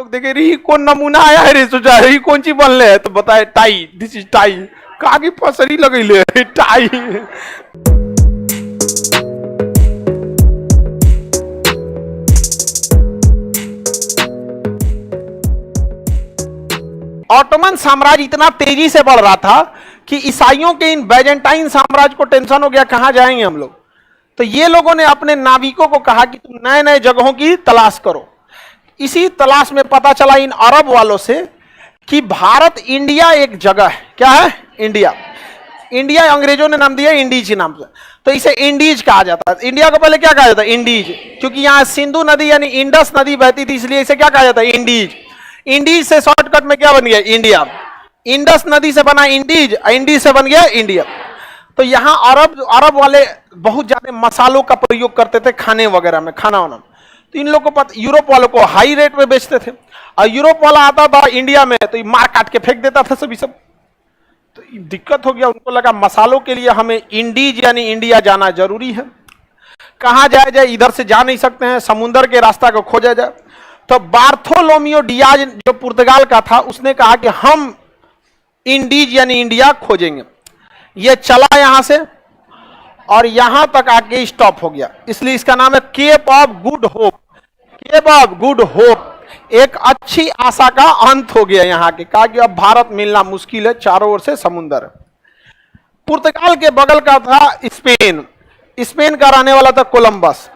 लोग देखे रही कौन नमूना आया है रे, सोचा रही कौन सी बनले है, तो बताए टाई, दिस इज टाई। कहा की फसरी लगैले टाई। ऑटोमन साम्राज्य इतना तेजी से बढ़ रहा था कि ईसाइयों के इन बैजेंटाइन साम्राज्य को टेंशन हो गया, कहां जाएंगे हम लोग। तो ये लोगों ने अपने नाविकों को कहा कि तुम नए नए जगहों की तलाश करो। इसी तलाश में पता चला इन अरब वालों से कि भारत इंडिया एक जगह है। क्या है? इंडिया। इंडिया अंग्रेजों ने नाम दिया इंडीज के नाम से, तो इसे इंडीज कहा जाता है। इंडिया को पहले क्या कहा जाता है? इंडीज, क्योंकि यहाँ सिंधु नदी यानी इंडस नदी बहती थी, इसलिए इसे क्या कहा जाता है? इंडीज। इंडीज से शॉर्टकट में क्या बन गया? इंडिया। इंडस नदी से बना इंडीज, इंडीज से बन गया इंडिया। तो यहाँ अरब वाले बहुत ज्यादा मसालों का प्रयोग करते थे खाने वगैरह में, खाना वाना। तो इन लोगों को पता, यूरोप वालों को हाई रेट में बेचते थे, और यूरोप वाला आता था इंडिया में तो मार काट के फेंक देता था सभी सब। तो दिक्कत हो गया, उनको लगा मसालों के लिए हमें इंडीज यानी इंडिया जाना जरूरी है। कहाँ जाया जाए? इधर से जा नहीं सकते हैं, समुद्र के रास्ता को खोजा जाए। तो बार्थोलोमियो डियाज जो पुर्तगाल का था, उसने कहा कि हम इंडीज यानी इंडिया खोजेंगे। ये चला यहां से और यहां तक आके स्टॉप हो गया, इसलिए इसका नाम है Cape of Good Hope. Cape of Good Hope, एक अच्छी आशा का अंत हो गया यहाँ के। कहा कि अब भारत मिलना मुश्किल है, चारों ओर से समुद्र। पुर्तगाल के बगल का था स्पेन, स्पेन का रहने वाला था कोलंबस।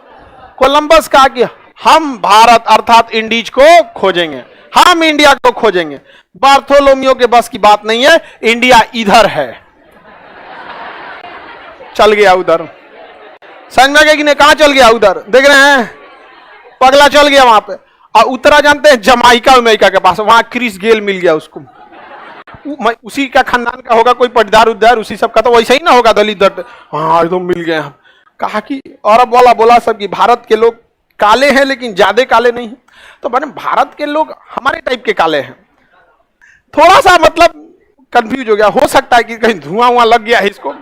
कोलंबस कहा कि हम भारत अर्थात इंडीज को खोजेंगे, हम इंडिया को खोजेंगे। बार्थोलोमियो के बस की बात नहीं है, इंडिया इधर है। चल गया उधर, समझ में गया कि नहीं? कहां चल गया? उधर देख रहे हैं, पगला चल गया वहां पे। और उतरा जानते हैं जमाइका अमेरिका के पास, वहां क्रिस गेल मिल गया उसको। उसी का खानदान का होगा, कोई पटदार उद्दार उसी सब का, तो वैसे ही ना होगा दलित। हाँ एकदम मिल गए हम। कहा कि अरब वाला बोला सब कि भारत के लोग काले हैं लेकिन ज्यादा काले नहीं। तो मैंने भारत के लोग हमारे टाइप के काले हैं। थोड़ा सा मतलब कंफ्यूज हो गया, हो सकता है कि कहीं धुआं वहां लग गया है इसको।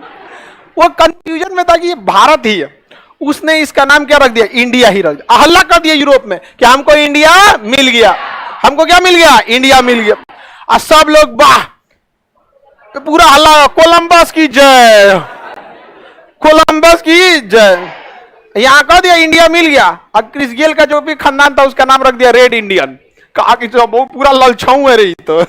वो कंफ्यूजन में था कि ये भारत ही है, उसने इसका नाम क्या रख दिया? इंडिया ही रख दिया। हल्ला कर दिया यूरोप में कि हमको इंडिया मिल गया। हमको क्या मिल गया? इंडिया मिल गया। और सब लोग वाह, पूरा हल्ला, कोलंबस की जय, कोलंबस की जय। यहां कह दिया इंडिया मिल गया। और क्रिस गेल का जो भी खानदान था उसका नाम रख दिया रेड इंडियन। कहा कि तो पूरा ललछाऊ है रही तो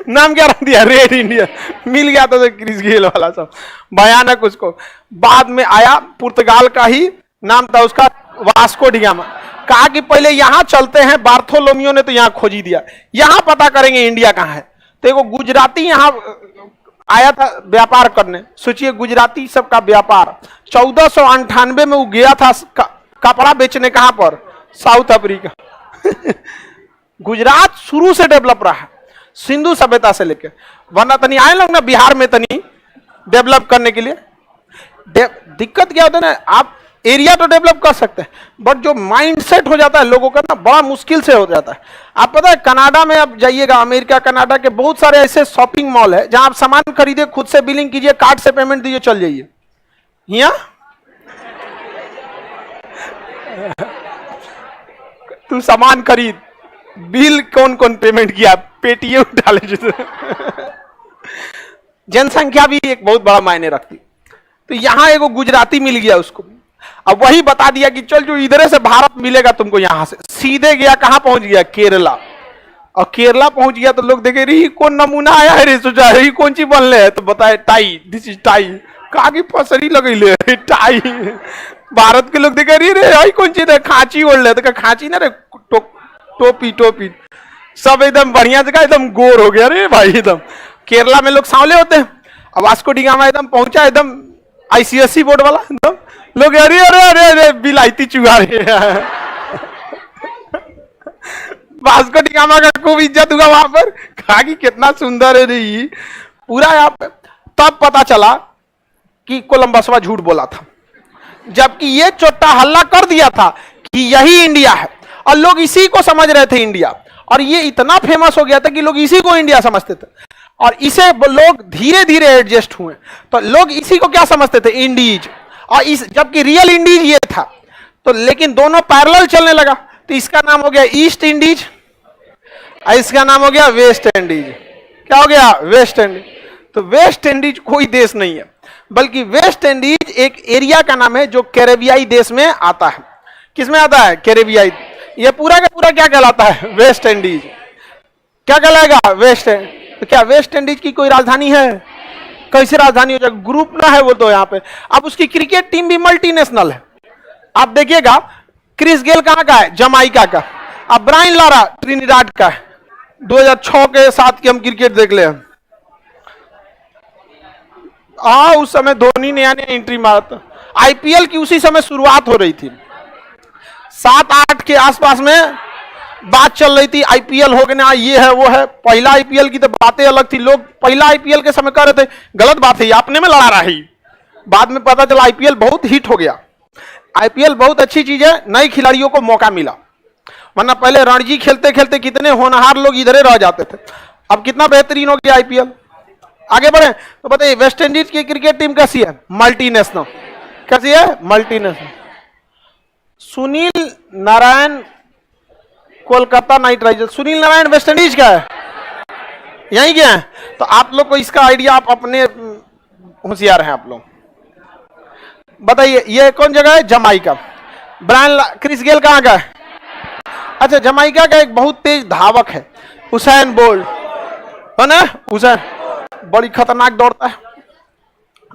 नाम क्या रख दिया? Red India. मिल गया तो क्रिस गेल वाला सब भयानक। उसको बाद में आया, पुर्तगाल का ही नाम था उसका, वास्को डिगामा। कहा कि पहले यहां चलते हैं, बार्थोलोमियो ने तो यहां खोज ही दिया, यहां पता करेंगे इंडिया कहां है। तो एक गुजराती यहां आया था व्यापार करने। सोचिए गुजराती सब का व्यापार। 1498 में वो गया था कपड़ा बेचने, कहां पर? South Africa. गुजरात शुरू से डेवलप रहा है, सिंधु सभ्यता से लेकर, वरना तनी आए लोग ना बिहार में तनी डेवलप करने के लिए। दिक्कत क्या होता है ना, आप एरिया तो डेवलप कर सकते हैं, बट जो माइंडसेट हो जाता है लोगों का ना, बड़ा मुश्किल से हो जाता है। आप पता है कनाडा में आप जाइएगा, अमेरिका कनाडा के बहुत सारे ऐसे शॉपिंग मॉल है जहां आप सामान खरीदे, खुद से बिलिंग कीजिए, कार्ड से पेमेंट दीजिए, चल जाइए। यहाँ तू सामान खरीद, बिल कौन कौन पेमेंट किया, पेटीएम डाले। जनसंख्या भी एक बहुत बड़ा मायने रखती। तो यहां एगो गुजराती मिल गया उसको, अब वही बता दिया कि चल जो इधर से भारत मिलेगा तुमको, यहां से सीधे गया, कहां पहुंच गया? केरला। और केरला पहुंच गया तो लोग देखे रही कौन नमूना आया है रे, सोचा रही कौन सी बनले है, तो बताए टाई, दिस इज टाई। कहा की फसरी लगैले टाई। भारत के लोग देखे रही रे कौन सी खांची ओढ़ ले, तो खांची ना रे, टोपी टोपी सब एकदम बढ़िया जगह, एकदम गोर हो गया रे भाई एकदम। केरला में लोग सांवले होते हैं। अब वास्को डिगामा एकदम पहुंचा, एकदम आईसीएससी बोर्ड वाला, एकदम लोग अरे अरे अरे अरे बिलायती चुहा रहे। वास्को डिगामा का खूब इज्जत हुआ वहां पर, कहा कि कितना सुंदर है रे पूरा यहाँ पे। तब पता चला कि कोलंबसवा झूठ बोला था, जबकि ये चोट्टा हल्ला कर दिया था कि यही इंडिया है, और लोग इसी को समझ रहे थे इंडिया। और ये इतना फेमस हो गया था कि लोग इसी को इंडिया समझते थे, और इसे लोग धीरे धीरे एडजस्ट हुए। तो लोग इसी को क्या समझते थे? इंडीज। और इस जबकि रियल इंडीज ये था, तो लेकिन दोनों पैरेलल चलने लगा, तो इसका नाम हो गया ईस्ट इंडीज, इसका नाम हो गया वेस्ट इंडीज। क्या हो गया? West Indies. तो वेस्ट इंडीज कोई देश नहीं है, बल्कि वेस्ट इंडीज एक एरिया का नाम है जो कैरेबियाई देश में आता है। किसमें आता है? कैरेबियाई। ये पूरा का पूरा क्या कहलाता है? West Indies. क्या कहलाएगा? वेस्ट। तो क्या वेस्ट इंडीज की कोई राजधानी है? कैसी राजधानी हो जाएगा? ग्रुप ना है वो तो यहाँ पे। अब उसकी क्रिकेट टीम भी मल्टीनेशनल है। आप देखिएगा, क्रिस गेल कहाँ का है? जमाइका का। अब ब्रायन लारा ट्रिनिडाड का है। 2006 के साथ की हम क्रिकेट देख ले। उस समय धोनी नया नया एंट्री मारा था। आईपीएल की उसी समय शुरुआत हो रही थी, 7-8 के आसपास में बात चल रही थी आईपीएल हो गया, ये है वो है। पहला आईपीएल की तो बातें अलग थी। लोग पहला आईपीएल के समय कह रहे थे गलत बात है, अपने में लड़ा रही। बाद में पता चला आईपीएल बहुत हिट हो गया। आईपीएल बहुत अच्छी चीज है, नए खिलाड़ियों को मौका मिला। वरना पहले रणजी खेलते खेलते कितने होनहार लोग इधरे रह जाते थे। अब कितना बेहतरीन हो गया आईपीएल। आगे बढ़े तो बताइए, वेस्ट इंडीज की क्रिकेट टीम कैसी है? मल्टीनेशनल। कैसी है? Multinational. Sunil Narayan Kolkata night Riders. Sunil Narayan West Indies का है, यही क्या है? तो आप लोग को इसका आइडिया, आप अपने होशियार हैं आप लोग। बताइए ये कौन जगह है? जमाइका। क्रिस गेल कहाँ का है? अच्छा, जमाइका का एक बहुत तेज धावक है, हुसैन बोल्ट, है ना? हुसैन बड़ी खतरनाक दौड़ता है,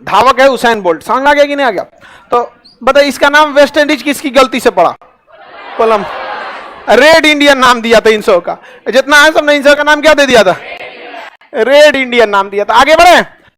धावक है हुसैन बोल्ट। समझ आ गया कि नहीं आ गया? तो बताइए इसका नाम वेस्ट इंडीज किसकी गलती से पड़ा? कोलम। रेड इंडियन नाम दिया था इन सब का, जितना है सबने इन सब का नाम क्या दे दिया था? रेड इंडियन नाम दिया था। आगे बढ़े।